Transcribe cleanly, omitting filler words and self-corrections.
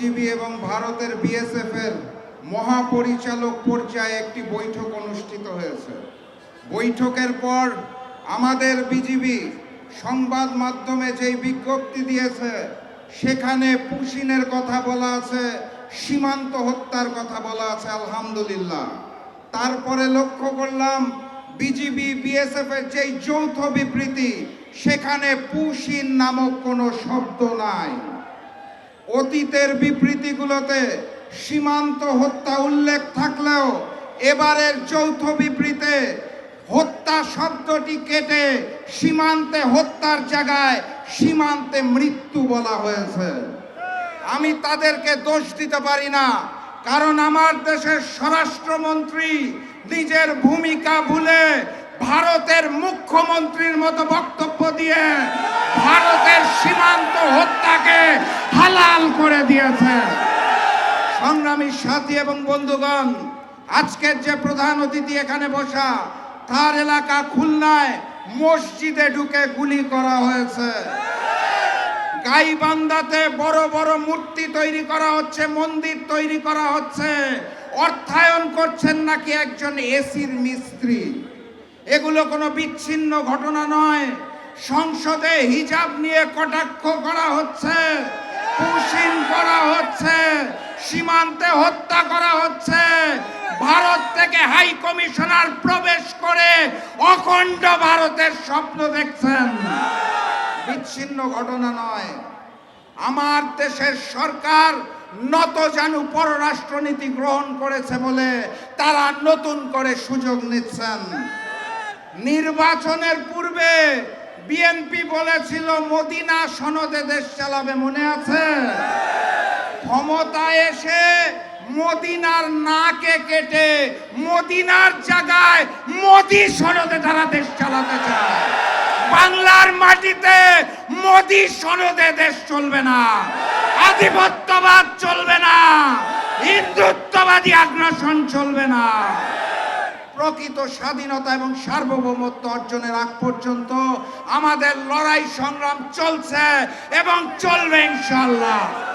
BGB এবং ভারতের BSF এর মহাপরিচালক পর্যায়ে একটি বৈঠক অনুষ্ঠিত হয়েছে। বৈঠকের পর আমাদের বিজিবি সংবাদ মাধ্যমে যেই বিজ্ঞপ্তি দিয়েছে সেখানে পুশিনের কথা বলা আছে, সীমান্ত হত্যার কথা বলা আছে, আলহামদুলিল্লাহ। তারপরে লক্ষ্য করলাম বিজিবি বিএসএফ এর যেই যৌথ বিবৃতি সেখানে পুশিন নামক কোনো শব্দ নাই। অতীতের বিবৃতিগুলোতে সীমান্ত হত্যা উল্লেখ থাকলেও এবারের যৌথ বিবৃতিতে হত্যা শব্দটি কেটে সীমান্তে হত্যার জায়গায় সীমান্তে মৃত্যু বলা হয়েছে। আমি তাদেরকে দোষ দিতে পারি না, কারণ আমার দেশের স্বরাষ্ট্রমন্ত্রী নিজের ভূমিকা ভুলে ভারতের মুখ্যমন্ত্রীর মতো বক্তব্য দিয়ে ভারতের সীমান্ত হত্যাকে হালাল করে দিয়েছে। সংগ্রামী সাথী এবং বন্ধুগণ, আজকের যে প্রধান অতিথি এখানে বসা, তার এলাকা খুলনায় মসজিদে ঢুকে গুলি করা হয়েছে। গাইবান্ধাতে বড় বড় মূর্তি তৈরি করা হচ্ছে, মন্দির তৈরি করা হচ্ছে, অর্থায়ন করছেন নাকি একজন এসির মিস্ত্রি। এগুলো কোনো বিচ্ছিন্ন ঘটনা নয়। সংসদে হিজাব নিয়ে কটাক্ষ করা হচ্ছে, পুশিন করা হচ্ছে, সীমান্তে হত্যা করা হচ্ছে। ভারত থেকে হাই কমিশনার প্রবেশ করে অখণ্ড ভারতের স্বপ্ন দেখছেন। বিচ্ছিন্ন ঘটনা নয়। আমার দেশের সরকার নতজানু পররাষ্ট্রনীতি গ্রহণ করেছে বলে তারা নতুন করে সুযোগ নিচ্ছেন। নির্বাচনের পূর্বে বিএনপি বলেছিল মদিনা সনদে দেশ চালাবে, মনে আছে? ক্ষমতায় এসে মদিনার নাকে কেটে মদিনার জায়গায় মোদি সনদে তারা দেশ চালাতে চায়। বাংলার মাটিতে মোদি সনদে দেশ চলবে না, আধিপত্যবাদ চলবে না, হিন্দুত্ববাদী আগ্রাসন চলবে না। প্রকৃত স্বাধীনতা এবং সার্বভৌমত্ব অর্জনের আগ পর্যন্ত আমাদের লড়াই সংগ্রাম চলছে এবং চলবে ইনশাআল্লাহ।